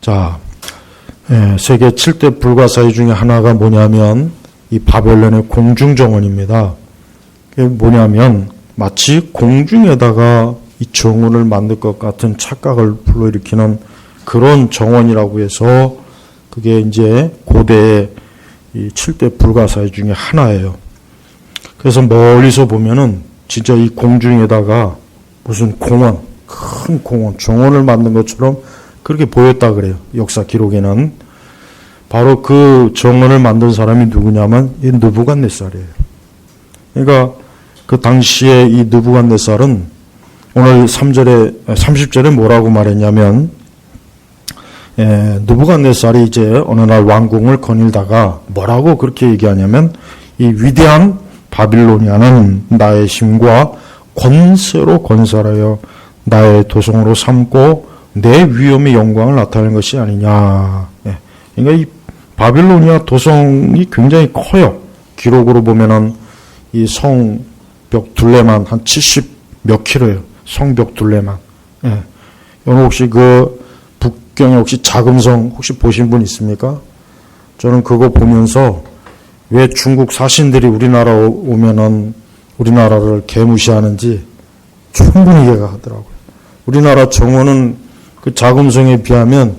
자, 세계 7대 불가사의 중에 하나가 뭐냐면 이 바벨론의 공중정원입니다. 그게 뭐냐면 마치 공중에다가 이 정원을 만들 것 같은 착각을 불러일으키는 그런 정원이라고 해서 그게 이제 고대의 이 7대 불가사의 중에 하나예요. 그래서 멀리서 보면은 진짜 이 공중에다가 무슨 공원, 큰 공원, 정원을 만든 것처럼 그렇게 보였다 그래요. 역사 기록에는. 바로 그 정원을 만든 사람이 누구냐면 이 느부갓네살이에요. 그러니까 그 당시에 이 느부갓네살은 오늘 30절에 뭐라고 말했냐면 느부갓네살이 이제 어느 날 왕궁을 거닐다가 뭐라고 그렇게 얘기하냐면 이 위대한 바빌로니아는 나의 힘과 권세로 건설하여 나의 도성으로 삼고 내 위엄의 영광을 나타내는 것이 아니냐. 그러니까 이 바빌로니아 도성이 굉장히 커요. 기록으로 보면은 이 성벽 둘레만 한 70 몇 킬로예요. 성벽 둘레만. 여러분 혹시 그 북경에 혹시 자금성 혹시 보신 분 있습니까? 저는 그거 보면서 왜 중국 사신들이 우리나라 오면은 우리나라를 개무시하는지 충분히 이해가 가더라고요. 우리나라 정원은 그 자금성에 비하면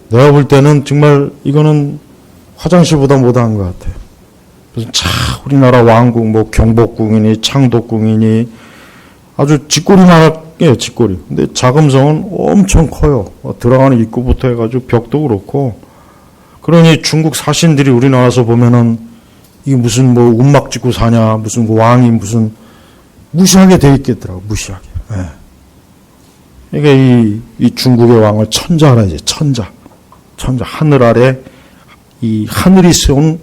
내가 볼 때는 정말 이거는 화장실보다 못한 것 같아요. 그래서 우리나라 왕궁, 뭐 경복궁이니 창덕궁이니 아주 쥐꼬리 나라예요, 쥐꼬리. 근데 자금성은 엄청 커요. 들어가는 입구부터 해가지고 벽도 그렇고. 그러니 중국 사신들이 우리나라에서 보면은 이게 무슨 뭐 운막 짓고 사냐, 무슨 왕이 무슨 무시하게 돼 있겠더라고, 무시하게. 그러니까 이 중국의 왕을 천자라 이제 천자. 하늘 아래 이 하늘이 세운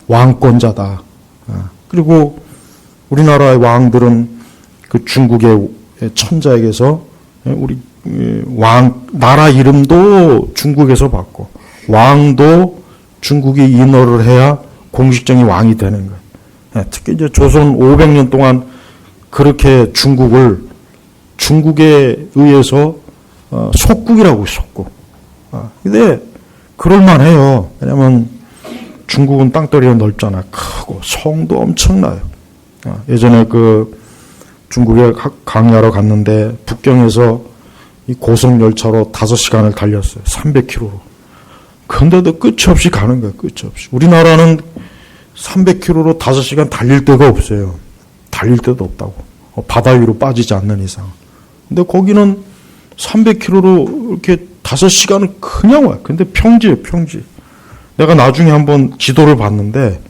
왕권자다. 그리고 우리나라의 왕들은 그 중국의 천자에게서 우리 나라 이름도 중국에서 받고 왕도 중국이 인허를 해야 공식적인 왕이 되는 거예요. 특히 이제 조선 500년 동안 그렇게 중국에 의해서 속국이라고 속국. 근데 그럴만해요. 왜냐면 중국은 땅덩이가 넓잖아. 크고 성도 엄청나요. 예전에 그 중국에 강의하러 갔는데 북경에서 이 고속 열차로 5시간을 달렸어요. 300km로. 근데도 끝이 없이 가는 거예요. 끝이 없이. 우리나라는 300km로 5시간 달릴 데가 없어요. 달릴 데도 없다고. 바다 위로 빠지지 않는 이상. 근데 거기는 300km로 이렇게 5시간은 그냥 와요. 근데 평지예요, 평지. 내가 나중에 한번 지도를 봤는데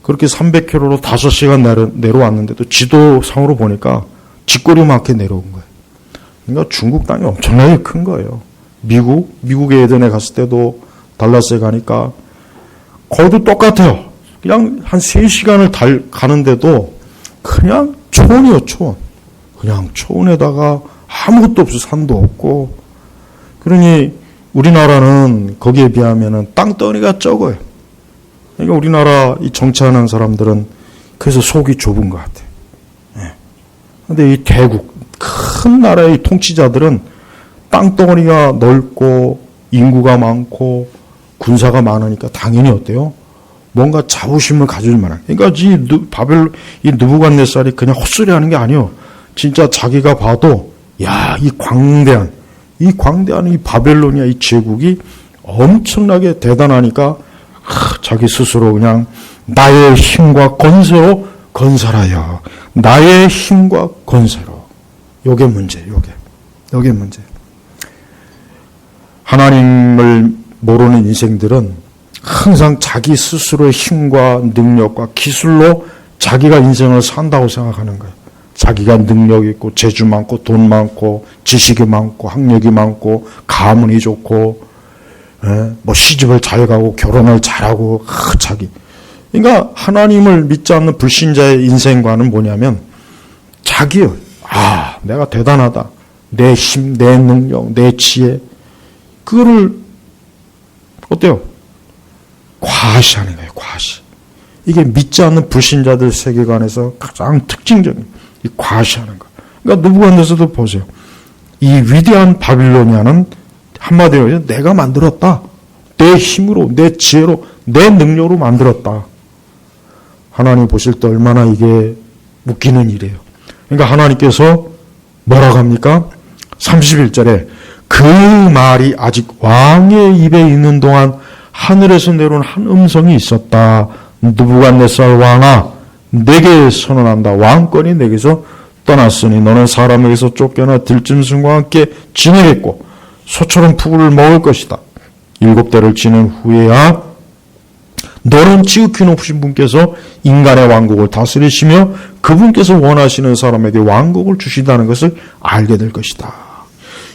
그렇게 300km로 5시간 내려왔는데도 지도상으로 보니까 쥐꼬리만하게 내려온 거예요. 그러니까 중국 땅이 엄청나게 큰 거예요. 미국에 예전에 갔을 때도 달라스에 가니까 거기도 똑같아요. 그냥 한 3시간을 가는데도 그냥 초원이요, 초원. 그냥 초원에다가 아무것도 없어, 산도 없고. 그러니 우리나라는 거기에 비하면은 땅덩이가 적어요. 그러니까 우리나라 이 정치하는 사람들은 그래서 속이 좁은 것 같아요. 근데 이 대국, 큰 나라의 통치자들은 땅덩어리가 넓고 인구가 많고 군사가 많으니까 당연히 어때요? 뭔가 자부심을 가질 만한. 그러니까 이 느부갓네살이 그냥 헛소리 하는 게 아니에요. 진짜 자기가 봐도 야, 이 광대한 이 바벨로니아 이 제국이 엄청나게 대단하니까 자기 스스로 그냥 나의 힘과 권세로 건설하여 나의 힘과 권세로. 요게 문제. 하나님을 모르는 인생들은 항상 자기 스스로의 힘과 능력과 기술로 자기가 인생을 산다고 생각하는 거예요. 자기가 능력 있고 재주 많고 돈 많고 지식이 많고 학력이 많고 가문이 좋고 뭐 시집을 잘 가고 결혼을 잘하고 자기. 그러니까 하나님을 믿지 않는 불신자의 인생관은 뭐냐면 자기요. 내가 대단하다. 내 힘, 내 능력, 내 지혜. 그거를 어때요? 과시하는 거예요. 과시. 이게 믿지 않는 불신자들 세계관에서 가장 특징적인 이 과시하는 거. 그러니까 느부갓네살도 보세요. 이 위대한 바빌로니아는 한마디로 내가 만들었다. 내 힘으로, 내 지혜로, 내 능력으로 만들었다. 하나님 보실 때 얼마나 이게 웃기는 일이에요. 그러니까 하나님께서 뭐라고 합니까? 31절에 그 말이 아직 왕의 입에 있는 동안 하늘에서 내려온 한 음성이 있었다. 느부갓네살 왕아, 내게 선언한다. 왕권이 내게서 떠났으니 너는 사람에게서 쫓겨나 들짐승과 함께 지내겠고 소처럼 풀을 먹을 것이다. 7대를 지낸 후에야 너는 지극히 높으신 분께서 인간의 왕국을 다스리시며 그분께서 원하시는 사람에게 왕국을 주신다는 것을 알게 될 것이다.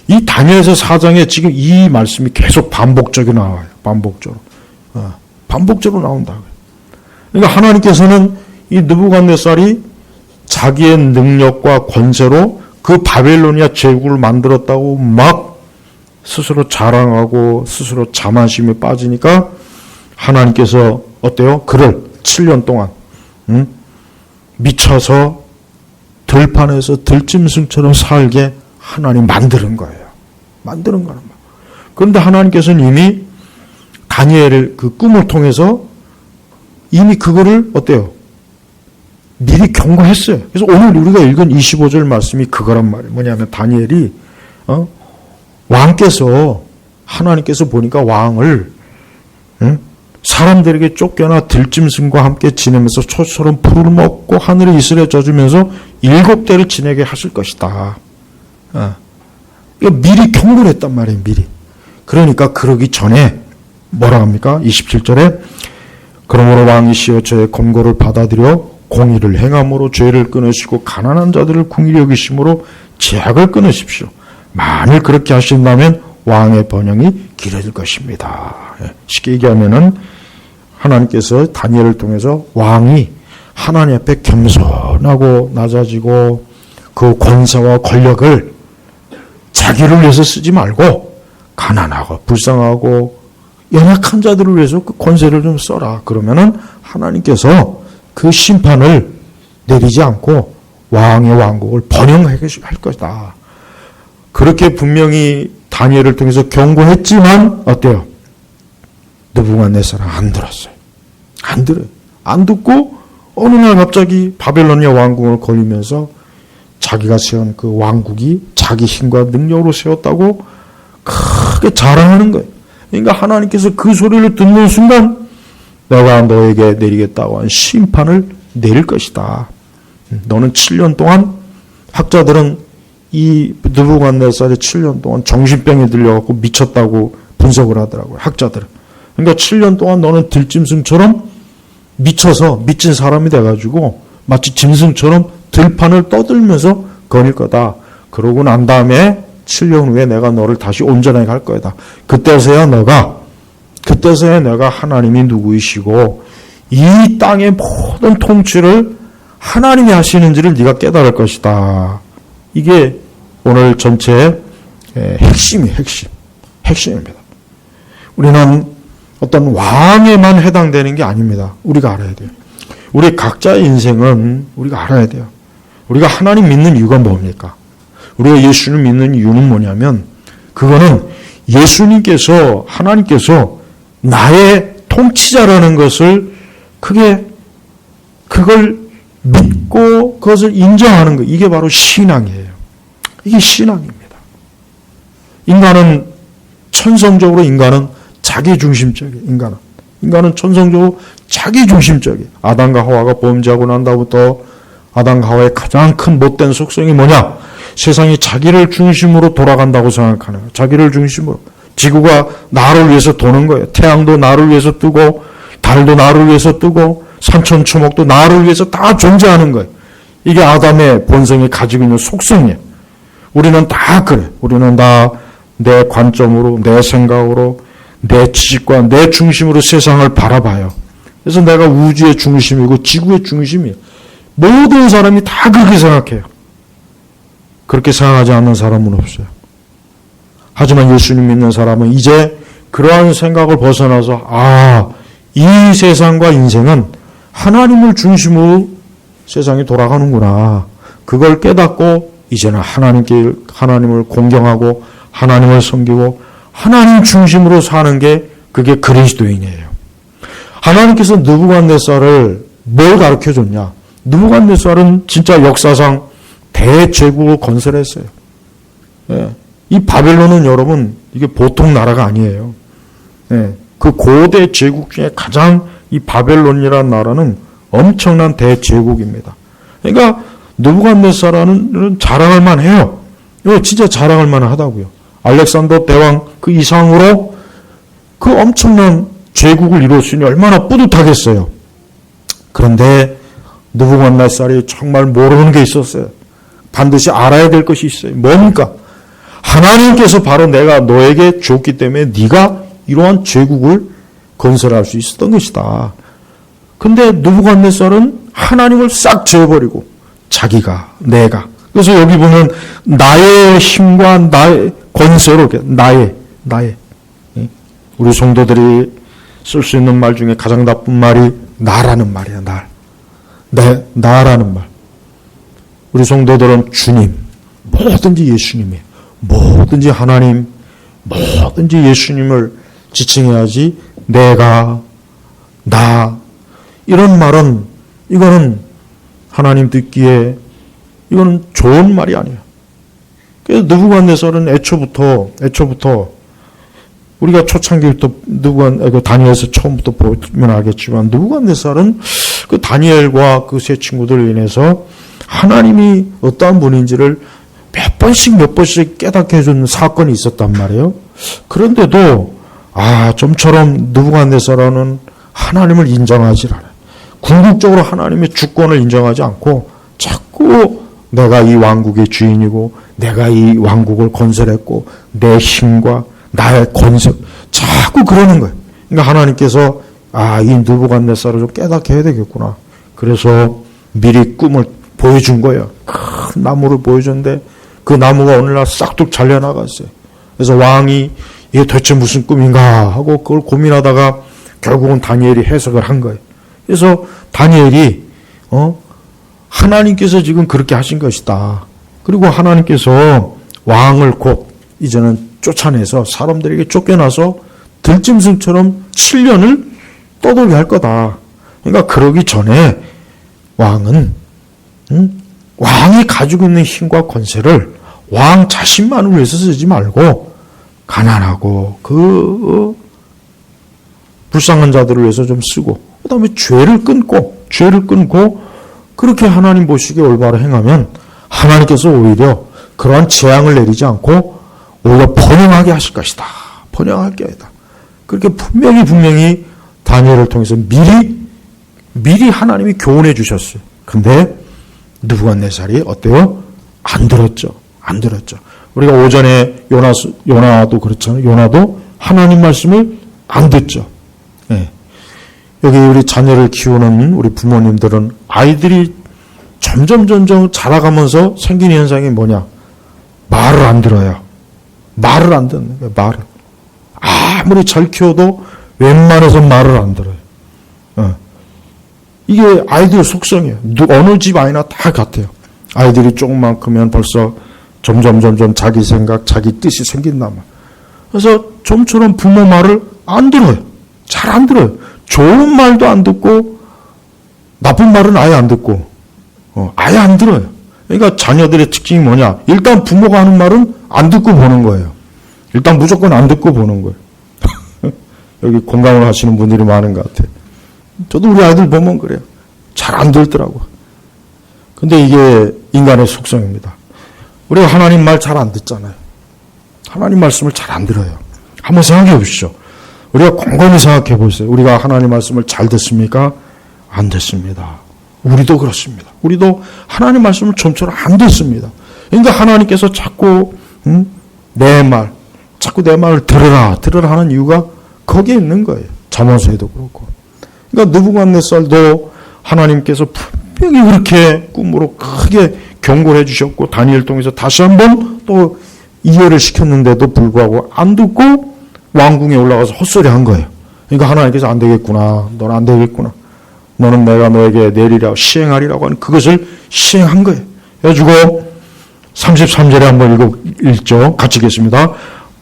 이 다니엘서 4장에 지금 이 말씀이 계속 반복적으로 나와요. 반복적으로 나온다. 그러니까 하나님께서는 이 느부갓네살이 자기의 능력과 권세로 그 바벨로니아 제국을 만들었다고 막 스스로 자랑하고 스스로 자만심에 빠지니까 하나님께서 어때요? 그를 7년 동안 미쳐서 들판에서 들짐승처럼 살게 하나님 만드는 거예요. 만드는 거란 말이에요. 그런데 하나님께서는 이미 다니엘을 그 꿈을 통해서 이미 그거를 어때요? 미리 경고했어요. 그래서 오늘 우리가 읽은 25절 말씀이 그거란 말이에요. 뭐냐면 다니엘이 왕께서 하나님께서 보니까 왕을 사람들에게 쫓겨나 들짐승과 함께 지내면서 초처럼 풀을 먹고 하늘에 이슬에 젖으면서 7대를 지내게 하실 것이다. 미리 경고를 했단 말이에요. 미리. 그러니까 그러기 전에 뭐라 합니까? 27절에 그러므로 왕이시여 저의 권고를 받아들여 공의를 행함으로 죄를 끊으시고 가난한 자들을 긍휼히 여기심으로 죄악을 끊으십시오. 만일 그렇게 하신다면 왕의 번영이 길어질 것입니다. 쉽게 얘기하면은 하나님께서 다니엘을 통해서 왕이 하나님 앞에 겸손하고 낮아지고 그 권세와 권력을 자기를 위해서 쓰지 말고 가난하고 불쌍하고 연약한 자들을 위해서 그 권세를 좀 써라. 그러면은 하나님께서 그 심판을 내리지 않고 왕의 왕국을 번영하게 할 것이다. 그렇게 분명히 다니엘을 통해서 경고했지만 어때요? 느부갓네살은 안 들었어요. 안 들어요. 안 듣고 어느 날 갑자기 바벨로니아 왕국을 걸리면서 자기가 세운 그 왕국이 자기 힘과 능력으로 세웠다고 크게 자랑하는 거예요. 그러니까 하나님께서 그 소리를 듣는 순간 내가 너에게 내리겠다고 한 심판을 내릴 것이다. 너는 7년 동안 학자들은 이 느부갓네살이 7년 동안 정신병에 들려갖고 미쳤다고 분석을 하더라고요. 학자들은. 그러니까 7년 동안 너는 들짐승처럼 미쳐서 미친 사람이 돼가지고 마치 짐승처럼 들판을 떠들면서 거닐 거다. 그러고 난 다음에 7년 후에 내가 너를 다시 온전하게 할 거다. 그때서야 내가 하나님이 누구이시고 이 땅의 모든 통치를 하나님이 하시는지를 네가 깨달을 것이다. 이게 오늘 전체의 핵심입니다. 우리는 어떤 왕에만 해당되는 게 아닙니다. 우리가 알아야 돼요. 우리 각자의 인생은 우리가 알아야 돼요. 우리가 하나님 믿는 이유가 뭡니까? 우리가 예수를 믿는 이유는 뭐냐면 그거는 예수님께서 하나님께서 나의 통치자라는 것을 그걸 믿고 그것을 인정하는 것. 이게 바로 신앙이에요. 이게 신앙입니다. 인간은 천성적으로 자기중심적이에요. 인간은 천성적으로 자기중심적이에요. 아담과 하와가 범죄하고 난 다음부터 아담과 하와의 가장 큰 못된 속성이 뭐냐? 세상이 자기를 중심으로 돌아간다고 생각하는 거예요. 자기를 중심으로. 지구가 나를 위해서 도는 거예요. 태양도 나를 위해서 뜨고 달도 나를 위해서 뜨고 산천초목도 나를 위해서 다 존재하는 거예요. 이게 아담의 본성이 가지고 있는 속성이에요. 우리는 다 그래. 우리는 다 내 관점으로, 내 생각으로, 내 지식과 내 중심으로 세상을 바라봐요. 그래서 내가 우주의 중심이고 지구의 중심이에요. 모든 사람이 다 그렇게 생각해요. 그렇게 생각하지 않는 사람은 없어요. 하지만 예수님 믿는 사람은 이제 그러한 생각을 벗어나서 이 세상과 인생은 하나님을 중심으로 세상이 돌아가는구나. 그걸 깨닫고 이제는 하나님을 공경하고 하나님을 섬기고 하나님 중심으로 사는 게 그게 그리스도인이에요. 하나님께서 느부갓네살을 뭘 가르쳐 줬냐? 느부갓네살은 진짜 역사상 대제국을 건설했어요. 예. 이 바벨론은 여러분 이게 보통 나라가 아니에요. 예. 그 고대 제국 중에 가장 이 바벨론이라는 나라는 엄청난 대제국입니다. 그러니까 느부갓네살은 자랑할 만해요. 이거 진짜 자랑할 만하다고요. 알렉산더 대왕 그 이상으로 그 엄청난 제국을 이뤘으니 얼마나 뿌듯하겠어요. 그런데 느부갓네살이 정말 모르는 게 있었어요. 반드시 알아야 될 것이 있어요. 뭡니까? 하나님께서 바로 내가 너에게 줬기 때문에 네가 이러한 제국을 건설할 수 있었던 것이다. 근데 느부갓네살은 하나님을 싹 지워버리고 자기가 내가 그래서 여기 보면 나의 힘과 나의 권세로 나의 우리 성도들이 쓸 수 있는 말 중에 가장 나쁜 말이 나라는 말이야. 나라는 말. 우리 성도들은 주님, 뭐든지 예수님이에요. 뭐든지 하나님, 뭐든지 예수님을 지칭해야지 내가, 나 이런 말은 이거는 하나님 듣기에 이거는 좋은 말이 아니에요. 그래서 느부갓네살은 애초부터 우리가 초창기부터 다니엘에서 처음부터 보면 알겠지만 느부갓네살은 그 다니엘과 그 세 친구들로 인해서 하나님이 어떠한 분인지를 몇 번씩 깨닫게 해주는 사건이 있었단 말이에요. 그런데도 좀처럼 느부갓네살은 하나님을 인정하지 않아요. 궁극적으로 하나님의 주권을 인정하지 않고 자꾸 내가 이 왕국의 주인이고 내가 이 왕국을 건설했고 내 힘과 나의 권세 자꾸 그러는 거예요. 그러니까 하나님께서 이 느부갓네살을 좀 깨닫게 해야 되겠구나. 그래서 미리 꿈을 보여준 거예요. 큰 나무를 보여줬는데 그 나무가 오늘날 싹둑 잘려나갔어요. 그래서 왕이 이게 도대체 무슨 꿈인가 하고 그걸 고민하다가 결국은 다니엘이 해석을 한 거예요. 그래서 다니엘이 하나님께서 지금 그렇게 하신 것이다. 그리고 하나님께서 왕을 곧 이제는 쫓아내서 사람들에게 쫓겨나서 들짐승처럼 7년을 떠돌게 할 거다. 그러니까 그러기 전에 왕은 왕이 가지고 있는 힘과 권세를 왕 자신만을 위해서 쓰지 말고 가난하고 불쌍한 자들을 위해서 좀 쓰고 그다음에 죄를 끊고 그렇게 하나님 보시기에 올바로 행하면 하나님께서 오히려 그러한 재앙을 내리지 않고 오히려 번영하게 하실 것이다. 번영할 게이다. 그렇게 분명히 다니엘을 통해서 미리 하나님이 교훈해 주셨어요. 근데 느부갓네살이 어때요? 안 들었죠. 우리가 오전에 요나도 그렇잖아요. 요나도 하나님 말씀을 안 듣죠. 네. 여기 우리 자녀를 키우는 우리 부모님들은 아이들이 점점 자라가면서 생긴 현상이 뭐냐? 말을 안 들어요. 말을 안 듣는 거예요. 말을. 아무리 잘 키워도 웬만해서 말을 안 들어요. 이게 아이들 속성이에요. 어느 집 아이나 다 같아요. 아이들이 조금만 크면 벌써 점점 자기 생각, 자기 뜻이 생긴단 말이에요. 그래서 좀처럼 부모 말을 안 들어요. 잘 안 들어요. 좋은 말도 안 듣고 나쁜 말은 아예 안 듣고 아예 안 들어요. 그러니까 자녀들의 특징이 뭐냐? 일단 부모가 하는 말은 안 듣고 보는 거예요. 일단 무조건 안 듣고 보는 거예요. 여기 공감을 하시는 분들이 많은 것 같아요. 저도 우리 아이들 보면 그래요. 잘 안 들더라고. 근데 이게 인간의 속성입니다. 우리가 하나님 말 잘 안 듣잖아요. 하나님 말씀을 잘 안 들어요. 한번 생각해 보시죠. 우리가 곰곰이 생각해 보세요. 우리가 하나님 말씀을 잘 듣습니까? 안 듣습니다. 우리도 그렇습니다. 우리도 하나님 말씀을 좀처럼 안 듣습니다. 그러니까 하나님께서 자꾸 내 말을 들으라 하는 이유가 거기에 있는 거예요. 잠언서에도 그렇고. 그러니까 느부갓네살도 하나님께서 분명히 그렇게 꿈으로 크게 경고를 해주셨고 다니엘 통해서 다시 한번 또 이해를 시켰는데도 불구하고 안 듣고 왕궁에 올라가서 헛소리 한 거예요. 그러니까 하나님께서 안 되겠구나. 너는 안 되겠구나. 너는 내가 너에게 내리라고 시행하리라고 하는 그것을 시행한 거예요. 그래가지고 33절에 한번 읽죠. 같이 읽겠습니다.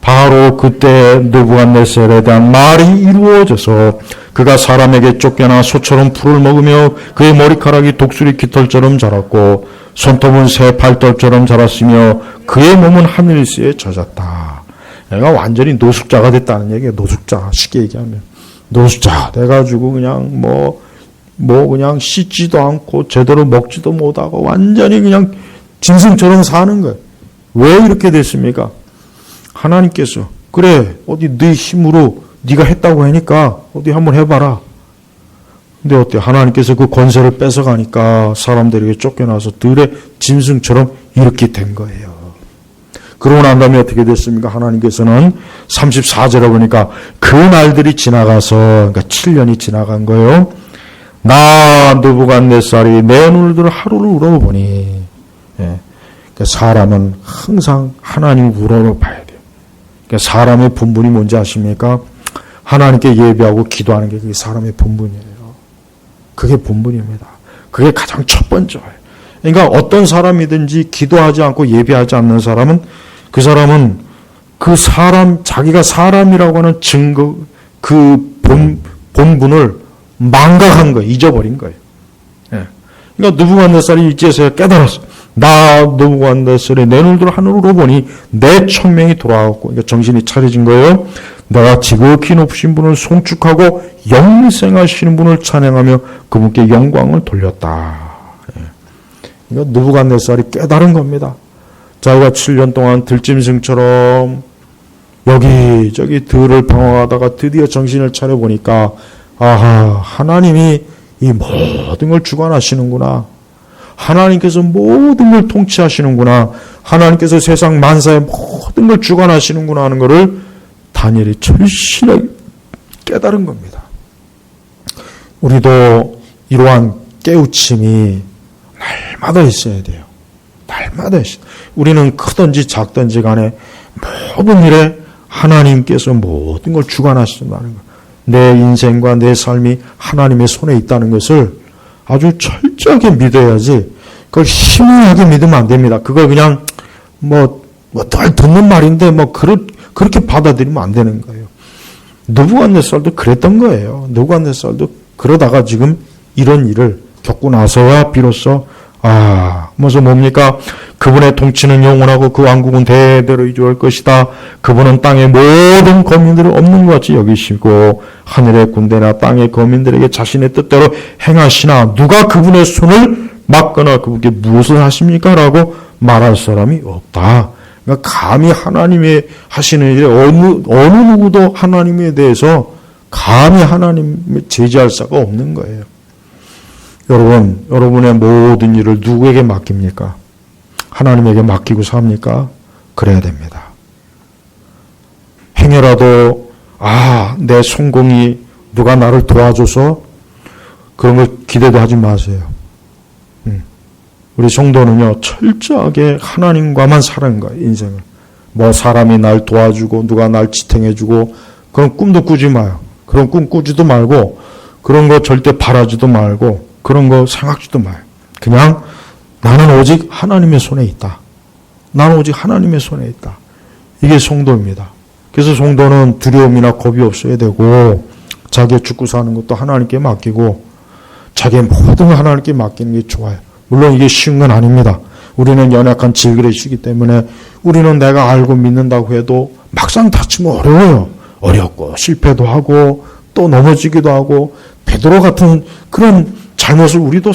바로 그때 느부갓네살에 대한 말이 이루어져서 그가 사람에게 쫓겨나 소처럼 풀을 먹으며 그의 머리카락이 독수리 깃털처럼 자랐고 손톱은 새 팔톱처럼 자랐으며 그의 몸은 하늘새에 젖었다. 얘가 완전히 노숙자가 됐다는 얘기예요. 노숙자. 쉽게 얘기하면. 노숙자 돼가지고 그냥 그냥 씻지도 않고 제대로 먹지도 못하고 완전히 그냥 짐승처럼 사는 거예요. 왜 이렇게 됐습니까? 하나님께서 그래 어디 네 힘으로 네가 했다고 하니까 어디 한번 해봐라. 근데 어때? 하나님께서 그 권세를 뺏어가니까 사람들에게 쫓겨나서 들의 짐승처럼 이렇게 된 거예요. 그러고 난 다음에 어떻게 됐습니까? 하나님께서는 34절에 보니까 그 날들이 지나가서 그러니까 7년이 지나간 거예요. 나 느부갓네살이 내 눈을 하루를 우러보니 그러니까 사람은 항상 하나님을 우러봐야 돼요. 그러니까 사람의 본분이 뭔지 아십니까? 하나님께 예배하고 기도하는 게 그게 사람의 본분이에요. 그게 본분입니다. 그게 가장 첫 번째예요. 그러니까 어떤 사람이든지 기도하지 않고 예배하지 않는 사람은 그 사람은 그 사람 자기가 사람이라고 하는 증거 그 본분을 망각한 거예요. 잊어버린 거예요. 그러니까 느부갓네살이 이제서야 깨달았어. 나 느부갓네살이 내 눈을 하늘으로 보니 내 청명이 돌아왔고 그러니까 정신이 차려진 거예요. 내가 지극히 높으신 분을 송축하고 영생하시는 분을 찬양하며 그분께 영광을 돌렸다. 그러니까 느부갓네살이 깨달은 겁니다. 자기가 7년 동안 들짐승처럼 여기저기 들을 방황하다가 드디어 정신을 차려보니까 아하, 하나님이 이 모든 걸 주관하시는구나. 하나님께서 모든 걸 통치하시는구나. 하나님께서 세상 만사의 모든 걸 주관하시는구나 하는 것을 다니엘이 절실하게 깨달은 겁니다. 우리도 이러한 깨우침이 날마다 있어야 돼요. 날마다 있어요. 우리는 크든지 작든지 간에 모든 일에 하나님께서 모든 걸 주관하신다는 것. 내 인생과 내 삶이 하나님의 손에 있다는 것을 아주 철저하게 믿어야지 그걸 희미하게 믿으면 안 됩니다. 그걸 그냥 늘 듣는 말인데 그렇게 받아들이면 안 되는 거예요. 느부갓네살도 그랬던 거예요. 느부갓네살도 그러다가 지금 이런 일을 겪고 나서야 비로소 무슨 뭡니까? 그분의 통치는 영원하고 그 왕국은 대대로 이주할 것이다. 그분은 땅의 모든 거민들을 없는 것 같이 여기시고 하늘의 군대나 땅의 거민들에게 자신의 뜻대로 행하시나 누가 그분의 손을 막거나 그분께 무엇을 하십니까? 라고 말할 사람이 없다. 그러니까 감히 하나님의 하시는 일에 어느 누구도 하나님에 대해서 감히 하나님을 제지할 수가 없는 거예요. 여러분의 모든 일을 누구에게 맡깁니까? 하나님에게 맡기고 삽니까? 그래야 됩니다. 행여라도 내 성공이 누가 나를 도와줘서 그런 걸 기대도 하지 마세요. 우리 성도는요 철저하게 하나님과만 사는 거예요. 인생을. 사람이 날 도와주고 누가 날 지탱해주고 그런 꿈도 꾸지 마요. 그런 꿈 꾸지도 말고 그런 거 절대 바라지도 말고 그런 거 생각지도 마요. 그냥 나는 오직 하나님의 손에 있다. 나는 오직 하나님의 손에 있다. 이게 성도입니다. 그래서 성도는 두려움이나 겁이 없어야 되고 자기의 죽고 사는 것도 하나님께 맡기고 자기의 모든 걸 하나님께 맡기는 게 좋아요. 물론 이게 쉬운 건 아닙니다. 우리는 연약한 질그릇이기 때문에 우리는 내가 알고 믿는다고 해도 막상 다치면 어려워요. 어렵고 실패도 하고 또 넘어지기도 하고 베드로 같은 그런 잘못을 우리도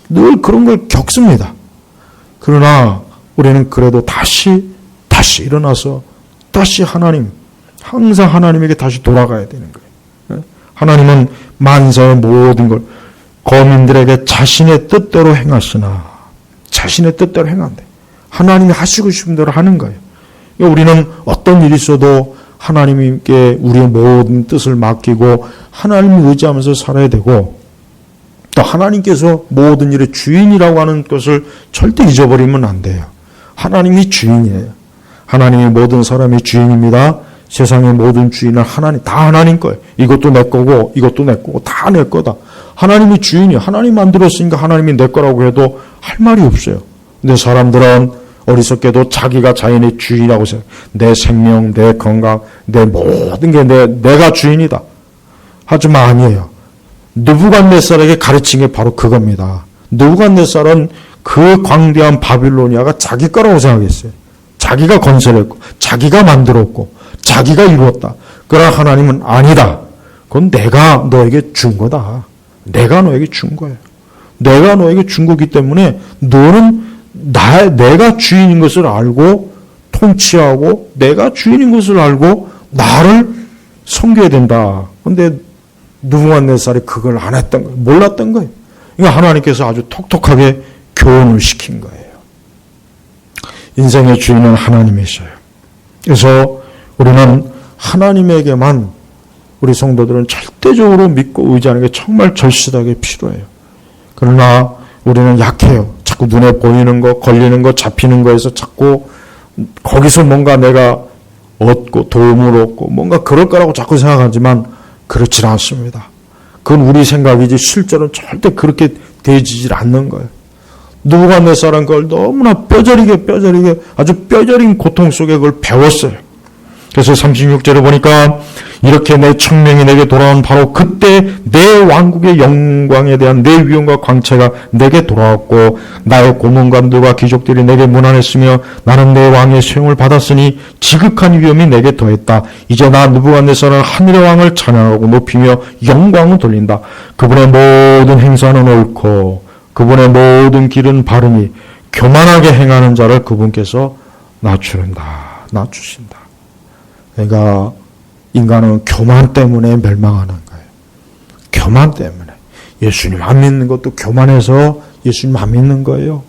늘 그런 걸 겪습니다. 그러나 우리는 그래도 다시 일어나서 다시 항상 하나님에게 다시 돌아가야 되는 거예요. 하나님은 만사의 모든 걸 거민들에게 자신의 뜻대로 행하시나 자신의 뜻대로 행한대. 하나님이 하시고 싶은 대로 하는 거예요. 우리는 어떤 일이 있어도 하나님께 우리의 모든 뜻을 맡기고 하나님을 의지하면서 살아야 되고 또 하나님께서 모든 일의 주인이라고 하는 것을 절대 잊어버리면 안 돼요. 하나님이 주인이에요. 하나님이 모든 사람의 주인입니다. 세상의 모든 주인은 다 하나님 거예요. 이것도 내 거고 이것도 내 거고 다 내 거다. 하나님이 주인이에요. 하나님 만들었으니까 하나님이 내 거라고 해도 할 말이 없어요. 근데 사람들은 어리석게도 자기가 자연의 주인이라고 생각해요. 내 생명, 내 건강, 내 모든 게 내가 주인이다. 하지만 아니에요. 느부갓네살에게 가르친 게 바로 그겁니다. 느부갓네살은 그 광대한 바빌로니아가 자기 거라고 생각했어요. 자기가 건설했고, 자기가 만들었고, 자기가 이루었다. 그러나 하나님은 아니다. 그건 내가 너에게 준 거다. 내가 너에게 준 거예요. 내가 너에게 준 거기 때문에 너는 내가 주인인 것을 알고 통치하고 내가 주인인 것을 알고 나를 섬겨야 된다. 그런데 느부갓네살이 그걸 안 했던 거예요. 몰랐던 거예요. 그러니까 하나님께서 아주 톡톡하게 교훈을 시킨 거예요. 인생의 주인은 하나님이셔요. 그래서 우리는 하나님에게만 우리 성도들은 절대적으로 믿고 의지하는 게 정말 절실하게 필요해요. 그러나 우리는 약해요. 자꾸 눈에 보이는 거, 걸리는 거, 잡히는 거에서 자꾸 거기서 뭔가 내가 얻고 도움을 얻고 뭔가 그럴 거라고 자꾸 생각하지만 그렇지 않습니다. 그건 우리 생각이지 실제로는 절대 그렇게 되지질 않는 거예요. 느부갓네살은 그걸 너무나 뼈저리게 아주 뼈저린 고통 속에 그걸 배웠어요. 그래서 36절에 보니까 이렇게 내 청명이 내게 돌아온 바로 그때 내 왕국의 영광에 대한 내 위엄과 광채가 내게 돌아왔고 나의 고문관들과 귀족들이 내게 문안했으며 나는 내 왕의 수용을 받았으니 지극한 위엄이 내게 더했다. 이제 나 느부갓네살은 하늘의 왕을 찬양하고 높이며 영광을 돌린다. 그분의 모든 행사는 옳고 그분의 모든 길은 바르니 교만하게 행하는 자를 그분께서 낮추신다. 그러니까 인간은 교만 때문에 멸망하는 거예요. 교만 때문에. 예수님 안 믿는 것도 교만해서 예수님 안 믿는 거예요.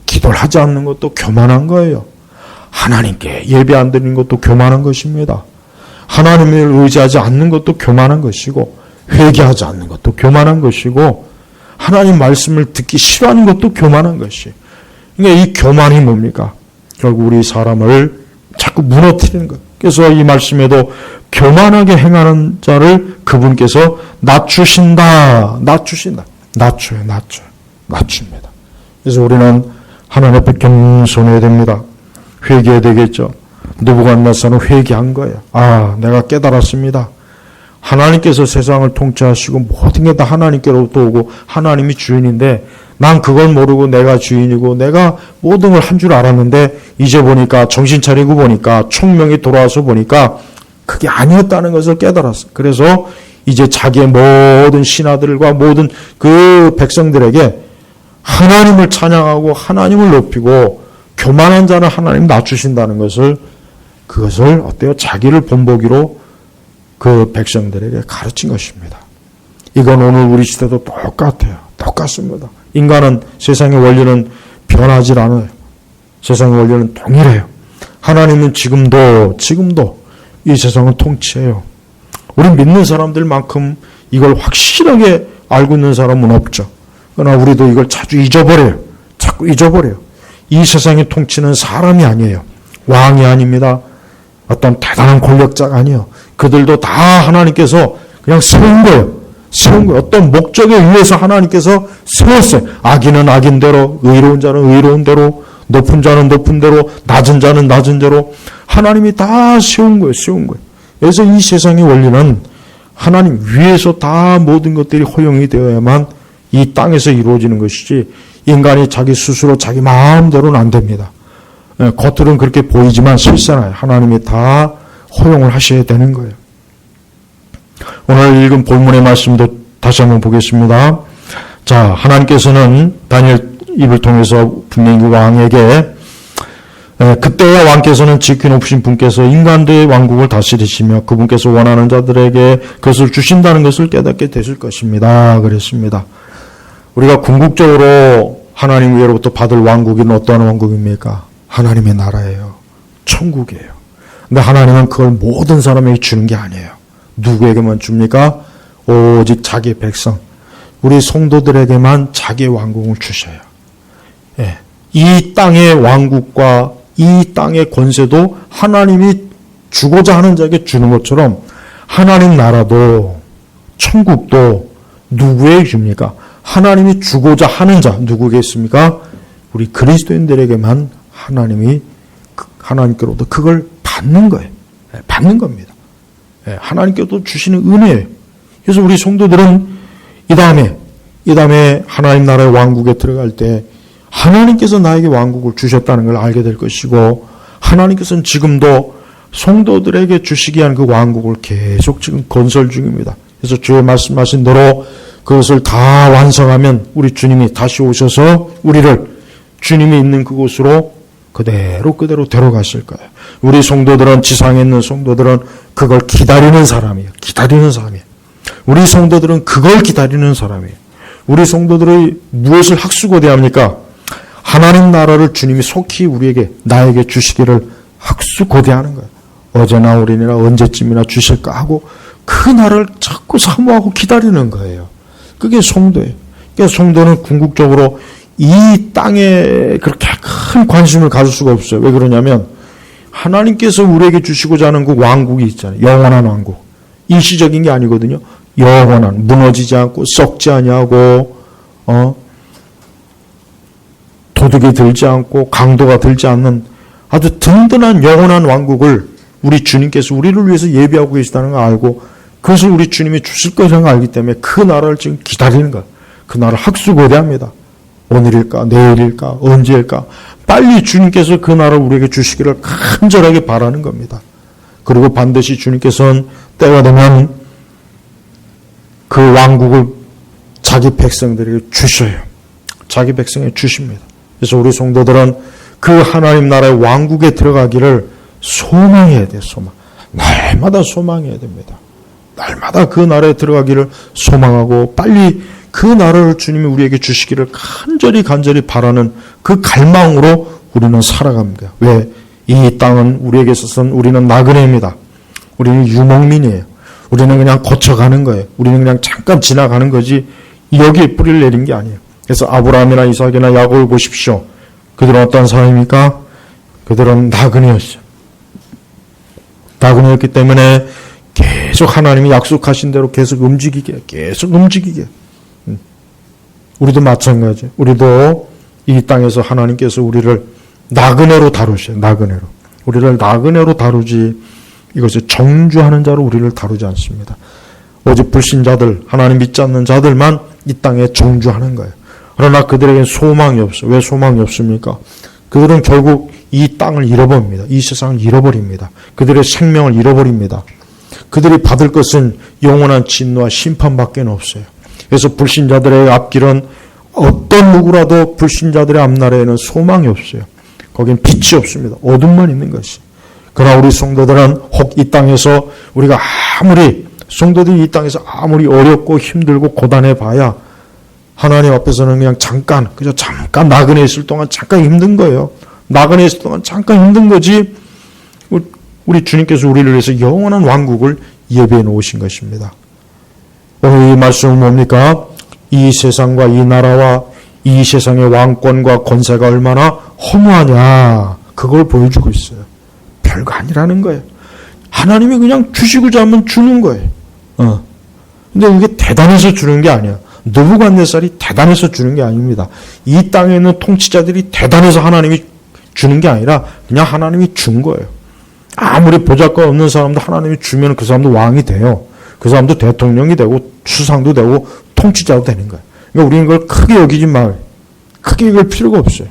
기도를 하지 않는 것도 교만한 거예요. 하나님께 예배 안 드리는 것도 교만한 것입니다. 하나님을 의지하지 않는 것도 교만한 것이고 회개하지 않는 것도 교만한 것이고 하나님 말씀을 듣기 싫어하는 것도 교만한 것이에요. 그러니까 이 교만이 뭡니까? 결국 우리 사람을 자꾸 무너뜨리는 거예요. 그래서 이 말씀에도 교만하게 행하는 자를 그분께서 낮추신다. 낮춥니다. 그래서 우리는 하나님 앞에 겸손해야 됩니다. 회개해야 되겠죠. 느부갓네살은 회개한 거예요. 내가 깨달았습니다. 하나님께서 세상을 통치하시고 모든 게 다 하나님께로부터 오고 하나님이 주인인데 난 그걸 모르고 내가 주인이고 내가 모든 걸 한 줄 알았는데 이제 보니까 정신 차리고 보니까 총명이 돌아와서 보니까 그게 아니었다는 것을 깨달았어. 그래서 이제 자기의 모든 신하들과 모든 그 백성들에게 하나님을 찬양하고 하나님을 높이고 교만한 자는 하나님 낮추신다는 그것을 어때요? 자기를 본보기로 그 백성들에게 가르친 것입니다. 이건 오늘 우리 시대도 똑같습니다. 인간은 세상의 원리는 변하지 않아요. 세상의 원리는 동일해요. 하나님은 지금도 이 세상을 통치해요. 우리 믿는 사람들만큼 이걸 확실하게 알고 있는 사람은 없죠. 그러나 우리도 이걸 자꾸 잊어버려요. 이 세상의 통치는 사람이 아니에요. 왕이 아닙니다. 어떤 대단한 권력자가 아니에요. 그들도 다 하나님께서 그냥 세운 거예요. 어떤 목적에 의해서 하나님께서 세웠어요. 악인은 악인대로, 의로운 자는 의로운 대로, 높은 자는 높은 대로, 낮은 자는 낮은 대로 하나님이 다 세운 거예요. 그래서 이 세상의 원리는 하나님 위에서 다 모든 것들이 허용이 되어야만 이 땅에서 이루어지는 것이지 인간이 자기 스스로 자기 마음대로는 안 됩니다. 겉으로는 그렇게 보이지만 실상 하나님이 다 허용을 하셔야 되는 거예요. 오늘 읽은 본문의 말씀도 다시 한번 보겠습니다. 자, 하나님께서는 다니엘 입을 통해서 분명히 왕에게 그때야 왕께서는 지극히 높으신 분께서 인간들의 왕국을 다스리시며 그분께서 원하는 자들에게 그것을 주신다는 것을 깨닫게 되실 것입니다. 그랬습니다. 우리가 궁극적으로 하나님 위로부터 받을 왕국은 어떠한 왕국입니까? 하나님의 나라예요. 천국이에요. 근데 하나님은 그걸 모든 사람에게 주는 게 아니에요. 누구에게만 줍니까? 오직 자기 백성, 우리 성도들에게만 자기의 왕국을 주셔요. 이 땅의 왕국과 이 땅의 권세도 하나님이 주고자 하는 자에게 주는 것처럼 하나님 나라도 천국도 누구에게 줍니까? 하나님이 주고자 하는 자 누구겠습니까? 우리 그리스도인들에게만 하나님께로부터 그걸 받는 거예요. 받는 겁니다. 하나님께도 주시는 은혜예요. 그래서 우리 성도들은 이 다음에 하나님 나라의 왕국에 들어갈 때 하나님께서 나에게 왕국을 주셨다는 걸 알게 될 것이고, 하나님께서는 지금도 성도들에게 주시기 위한 그 왕국을 계속 지금 건설 중입니다. 그래서 주의 말씀하신 대로 그것을 다 완성하면 우리 주님이 다시 오셔서 우리를 주님이 있는 그곳으로 그대로 데려가실 거예요. 우리 성도들은, 지상에 있는 성도들은 그걸 기다리는 사람이에요. 우리 성도들은 그걸 기다리는 사람이에요. 우리 성도들의 무엇을 학수고대합니까? 하나님 나라를 주님이 속히 나에게 주시기를 학수고대하는 거예요. 어제나 오늘이나 언제쯤이나 주실까 하고 그 날을 자꾸 사모하고 기다리는 거예요. 그게 성도예요. 그러니까 성도는 궁극적으로 이 땅에 그렇게 큰 관심을 가질 수가 없어요. 왜 그러냐면 하나님께서 우리에게 주시고자 하는 그 왕국이 있잖아요. 영원한 왕국. 일시적인 게 아니거든요. 영원한, 무너지지 않고 썩지 아니하고 도둑이 들지 않고 강도가 들지 않는 아주 든든한 영원한 왕국을 우리 주님께서 우리를 위해서 예비하고 계시다는 걸 알고, 그것을 우리 주님이 주실 것이라는 걸 알기 때문에 그 나라를 지금 기다리는 거예요. 그 나라를 학수고대합니다. 오늘일까 내일일까 언제일까, 빨리 주님께서 그 나라를 우리에게 주시기를 간절하게 바라는 겁니다. 그리고 반드시 주님께서는 때가 되면 그 왕국을 자기 백성들에게 주셔요. 자기 백성에게 주십니다. 그래서 우리 성도들은 그 하나님 나라의 왕국에 들어가기를 소망해야 돼요. 날마다 소망해야 됩니다. 날마다 그 나라에 들어가기를 소망하고 빨리 그 나라를 주님이 우리에게 주시기를 간절히 바라는 그 갈망으로 우리는 살아갑니다. 왜? 이 땅은 우리에게 있어서는 우리는 나그네입니다. 우리는 유목민이에요. 우리는 그냥 거쳐가는 거예요. 우리는 그냥 잠깐 지나가는 거지 여기에 뿌리를 내린 게 아니에요. 그래서 아브라함이나 이삭이나 야곱을 보십시오. 그들은 어떤 사람입니까? 그들은 나그네였어요. 나그네였기 때문에 계속 하나님이 약속하신 대로 계속 움직이게. 우리도 마찬가지예요. 우리도 이 땅에서 하나님께서 우리를 나그네로 다루셔요. 우리를 나그네로 다루지, 이것을 정주하는 자로 우리를 다루지 않습니다. 오직 불신자들, 하나님 믿지 않는 자들만 이 땅에 정주하는 거예요. 그러나 그들에게는 소망이 없어요. 왜 소망이 없습니까? 그들은 결국 이 땅을 잃어버립니다. 이 세상을 잃어버립니다. 그들의 생명을 잃어버립니다. 그들이 받을 것은 영원한 진노와 심판밖에 없어요. 그래서 불신자들의 앞길은 어떤 누구라도 불신자들의 앞날에는 소망이 없어요. 거긴 빛이 없습니다. 어둠만 있는 것이. 그러나 우리 성도들은 혹 이 땅에서 우리가 성도들이 이 땅에서 아무리 어렵고 힘들고 고단해 봐야 하나님 앞에서는 그냥 잠깐 나그네 있을 동안 잠깐 힘든 거예요. 나그네 있을 동안 잠깐 힘든 거지, 우리 주님께서 우리를 위해서 영원한 왕국을 예비해 놓으신 것입니다. 오늘 이 말씀은 뭡니까? 이 세상과 이 나라와 이 세상의 왕권과 권세가 얼마나 허무하냐, 그걸 보여주고 있어요. 별거 아니라는 거예요. 하나님이 그냥 주시고자 하면 주는 거예요. 근데 그게 대단해서 주는 게 아니야. 느부갓네살이 대단해서 주는 게 아닙니다. 이 땅에 있는 통치자들이 대단해서 하나님이 주는 게 아니라 그냥 하나님이 준 거예요. 아무리 보잘것 없는 사람도 하나님이 주면 그 사람도 왕이 돼요. 그 사람도 대통령이 되고 수상도 되고 통치자도 되는 거예요. 그러니까 우리는 그걸 크게 여기지 말아요. 크게 여길 필요가 없어요.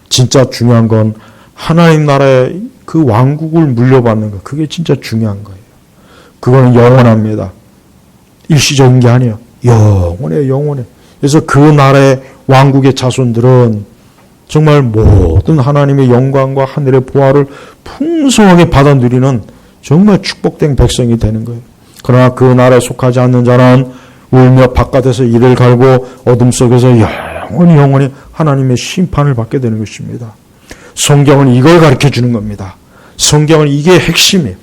진짜 중요한 건 하나님 나라의 그 왕국을 물려받는 거, 그게 진짜 중요한 거예요. 그거는 영원합니다. 일시적인 게 아니에요. 영원해. 그래서 그 나라의 왕국의 자손들은 정말 모든 하나님의 영광과 하늘의 보화를 풍성하게 받아 누리는 정말 축복된 백성이 되는 거예요. 그러나 그 나라에 속하지 않는 자는 울며 바깥에서 이를 갈고 어둠 속에서 영원히 하나님의 심판을 받게 되는 것입니다. 성경은 이걸 가르쳐 주는 겁니다. 성경은 이게 핵심이에요.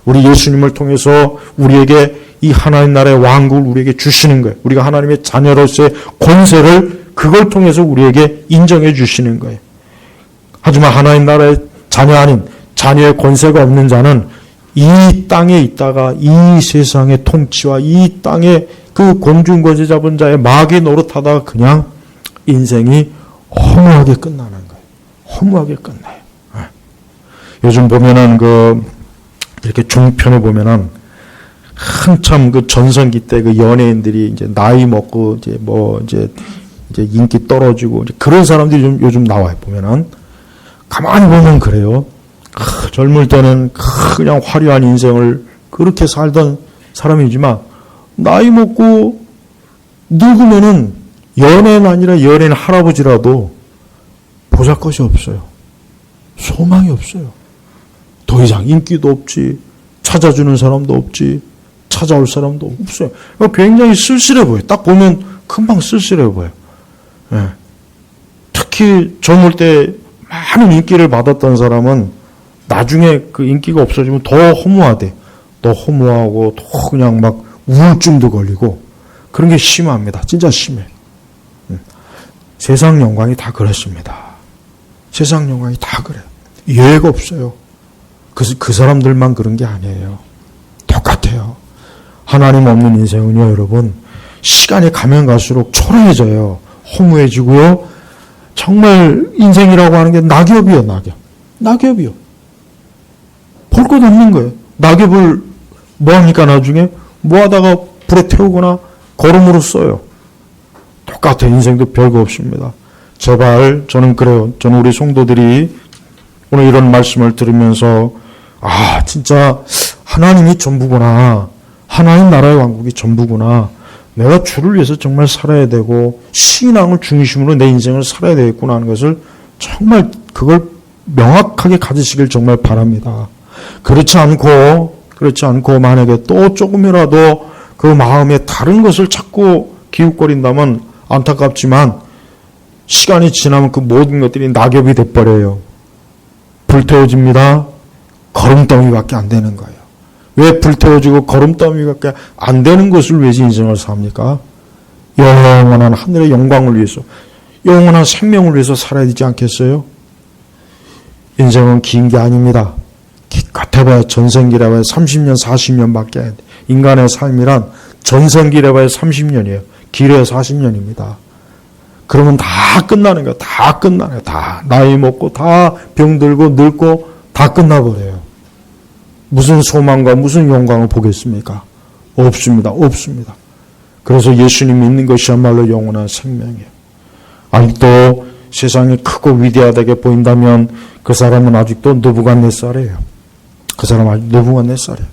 우리 예수님을 통해서 우리에게 이 하나님 나라의 왕국을 우리에게 주시는 거예요. 우리가 하나님의 자녀로서의 권세를 그걸 통해서 우리에게 인정해 주시는 거예요. 하지만 하나님 나라의 자녀 아닌, 자녀의 권세가 없는 자는 이 땅에 있다가 이 세상의 통치와 이 땅의 그 공중거지 잡은 자의 마귀 노릇하다가 그냥 인생이 허무하게 끝나는 거예요. 허무하게 끝나요. 요즘 보면은 이렇게 종편에 보면은 한참 전성기 때 연예인들이 이제 나이 먹고 이제 인기 떨어지고 그런 사람들이 요즘 나와요. 보면은 가만히 보면 그래요. 젊을 때는 그냥 화려한 인생을 그렇게 살던 사람이지만 나이 먹고 늙으면은 연예인 아니라 연예인 할아버지라도 보잘것이 없어요. 소망이 없어요. 더 이상 인기도 없지, 찾아주는 사람도 없지, 찾아올 사람도 없어요. 굉장히 쓸쓸해 보여요. 딱 보면 금방 쓸쓸해 보여요. 예. 특히 젊을 때 많은 인기를 받았던 사람은 나중에 그 인기가 없어지면 더 허무하대. 더 허무하고 더 그냥 막 우울증도 걸리고 그런 게 심합니다. 진짜 심해. 세상 영광이 다 그렇습니다. 세상 영광이 다 그래요. 예외가 없어요. 그 사람들만 그런 게 아니에요. 똑같아요. 하나님 없는 인생은요, 여러분, 시간이 가면 갈수록 초라해져요. 허무해지고요. 정말 인생이라고 하는 게 낙엽이요, 낙엽. 낙엽이요. 볼 것 없는 거예요. 낙엽을 뭐 합니까, 나중에? 뭐 하다가 불에 태우거나 거름으로 써요. 똑같아요. 인생도 별거 없습니다. 제발, 저는 그래요. 저는 우리 성도들이 오늘 이런 말씀을 들으면서, 진짜 하나님이 전부구나. 하나님 나라의 왕국이 전부구나. 내가 주를 위해서 정말 살아야 되고 신앙을 중심으로 내 인생을 살아야 되겠구나 하는 것을 정말 그걸 명확하게 가지시길 정말 바랍니다. 그렇지 않고 만약에 또 조금이라도 그 마음에 다른 것을 찾고 기웃거린다면 안타깝지만 시간이 지나면 그 모든 것들이 낙엽이 돼버려요. 불태워집니다. 거름더미밖에 안 되는 거예요. 왜 불태워지고 거름더미밖에 안 되는 것을 위해서 인생을 삽니까? 영원한 하늘의 영광을 위해서, 영원한 생명을 위해서 살아야 되지 않겠어요? 인생은 긴 게 아닙니다. 기껏해봐야 전생기라봐야 30년, 40년밖에 안 돼. 인간의 삶이란 전생기라봐야 30년이에요. 길어야 40년입니다. 그러면 다 끝나는 거예요. 다 끝나요. 다 나이 먹고 다 병들고 늙고 다 끝나버려요. 무슨 소망과 무슨 영광을 보겠습니까? 없습니다. 없습니다. 그래서 예수님 믿는 것이야말로 영원한 생명이에요. 아직도 세상이 크고 위대하다게 보인다면 그 사람은 아직도 느부갓네살이에요. 그 사람은 아직 느부갓네살이에요.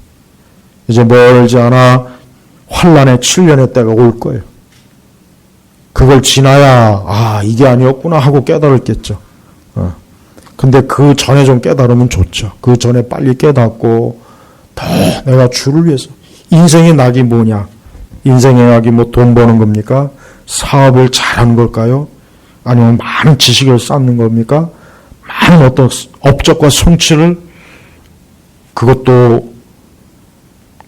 이제 멀지 않아 환란의 7년의 때가 올 거예요. 그걸 지나야 이게 아니었구나 하고 깨달았겠죠. 근데 그 전에 좀 깨달으면 좋죠. 그 전에 빨리 깨닫고 더 내가 주를 위해서. 인생의 낙이 뭐냐? 인생의 낙이 뭐 돈 버는 겁니까? 사업을 잘하는 걸까요? 아니면 많은 지식을 쌓는 겁니까? 많은 어떤 업적과 성취를, 그것도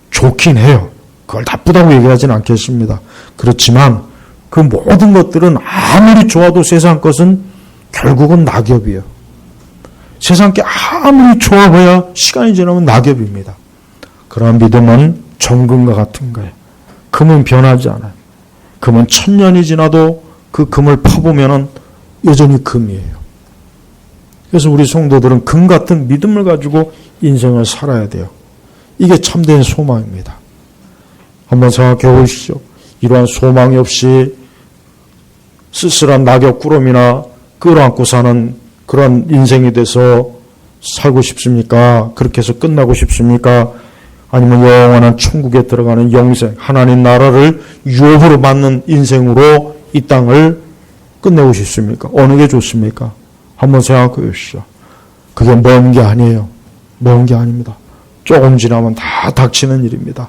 좋긴 해요. 그걸 나쁘다고 얘기하지는 않겠습니다. 그렇지만 그 모든 것들은 아무리 좋아도 세상 것은 결국은 낙엽이에요. 세상 게 아무리 좋아 보야 시간이 지나면 낙엽입니다. 그러한 믿음은 정금과 같은 거예요. 금은 변하지 않아요. 금은 1000년이 지나도 그 금을 퍼보면 여전히 금이에요. 그래서 우리 성도들은 금 같은 믿음을 가지고 인생을 살아야 돼요. 이게 참된 소망입니다. 한번 생각해 보시죠. 이러한 소망이 없이 쓸쓸한 낙엽 구름이나 끌어안고 사는 그런 인생이 돼서 살고 싶습니까? 그렇게 해서 끝나고 싶습니까? 아니면 영원한 천국에 들어가는 영생, 하나님 나라를 유업으로 받는 인생으로 이 땅을 끝내고 싶습니까? 어느 게 좋습니까? 한번 생각해 보시죠. 그게 먼 게 아니에요. 먼 게 아닙니다. 조금 지나면 다 닥치는 일입니다.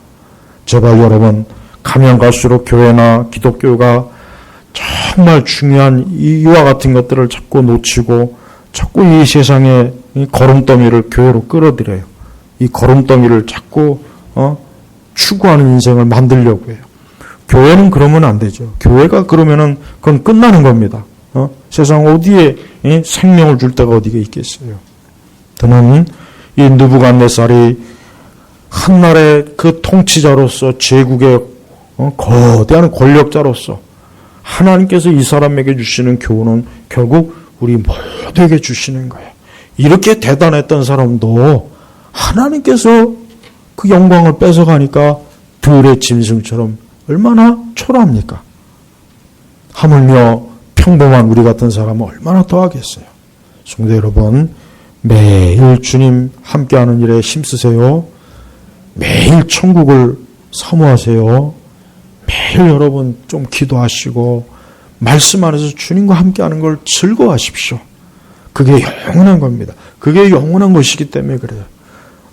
제발 여러분, 가면 갈수록 교회나 기독교가 정말 중요한 이와 같은 것들을 자꾸 놓치고 자꾸 이 세상에 이 거름더미를 교회로 끌어들여요. 이 거름더미를 자꾸 추구하는 인생을 만들려고 해요. 교회는 그러면 안 되죠. 교회가 그러면은 그건 끝나는 겁니다. 세상 어디에 생명을 줄 데가 어디가 있겠어요. 저는 이 느부갓네살이 한나라의 그 통치자로서 제국의 거대한 권력자로서 하나님께서 이 사람에게 주시는 교훈은 결국 우리 되게 주시는 거예요. 이렇게 대단했던 사람도 하나님께서 그 영광을 뺏어가니까 들의 짐승처럼 얼마나 초라합니까? 하물며 평범한 우리 같은 사람은 얼마나 더 하겠어요. 성도 여러분, 매일 주님 함께하는 일에 힘쓰세요. 매일 천국을 사모하세요. 매일 여러분 좀 기도하시고 말씀 안에서 주님과 함께하는 걸 즐거워하십시오. 그게 영원한 겁니다. 그게 영원한 것이기 때문에 그래요.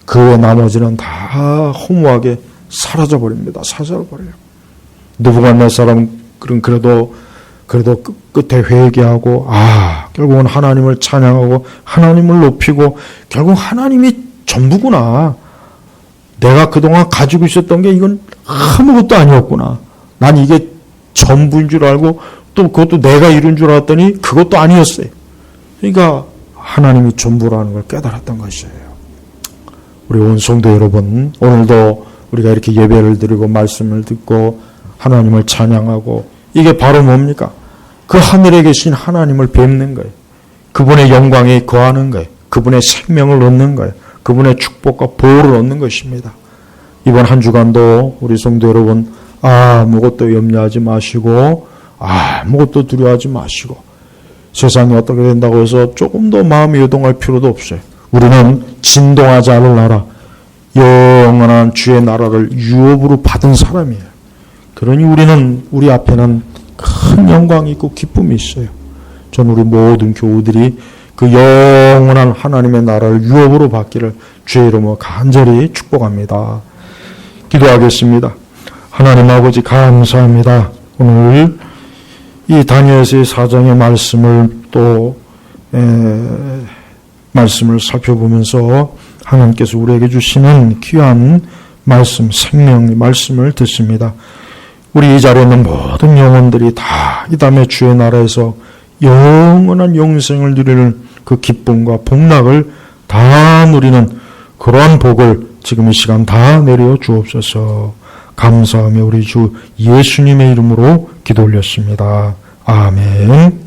그 나머지는 다 허무하게 사라져버립니다. 사라져버려요. 느부갓네살은 그래도 끝에 회개하고 결국은 하나님을 찬양하고 하나님을 높이고 결국 하나님이 전부구나. 내가 그동안 가지고 있었던 게 이건 아무것도 아니었구나. 난 이게 전부인 줄 알고 또 그것도 내가 이룬 줄 알았더니 그것도 아니었어요. 그러니까 하나님이 전부라는 걸 깨달았던 것이에요. 우리 온 성도 여러분, 오늘도 우리가 이렇게 예배를 드리고 말씀을 듣고 하나님을 찬양하고 이게 바로 뭡니까? 그 하늘에 계신 하나님을 뵙는 거예요. 그분의 영광에 거하는 거예요. 그분의 생명을 얻는 거예요. 그분의 축복과 보호를 얻는 것입니다. 이번 한 주간도 우리 성도 여러분 아무것도 염려하지 마시고 아무것도 두려워하지 마시고 세상이 어떻게 된다고 해서 조금 더 마음이 요동할 필요도 없어요. 우리는 진동하지 않을 나라, 영원한 주의 나라를 유업으로 받은 사람이에요. 그러니 우리 앞에는 큰 영광이 있고 기쁨이 있어요. 전 우리 모든 교우들이 그 영원한 하나님의 나라를 유업으로 받기를 주의 이름으로 간절히 축복합니다. 기도하겠습니다. 하나님 아버지 감사합니다. 오늘 이 다니엘서의 4장의 말씀을 말씀을 살펴보면서 하나님께서 우리에게 주시는 귀한 말씀, 생명의 말씀을 듣습니다. 우리 이 자리에 있는 모든 영혼들이 다 이 다음에 주의 나라에서 영원한 영생을 누리는 그 기쁨과 복락을 다 누리는 그러한 복을 지금 이 시간 다 내려 주옵소서. 감사하며 우리 주 예수님의 이름으로 기도 올렸습니다. 아멘.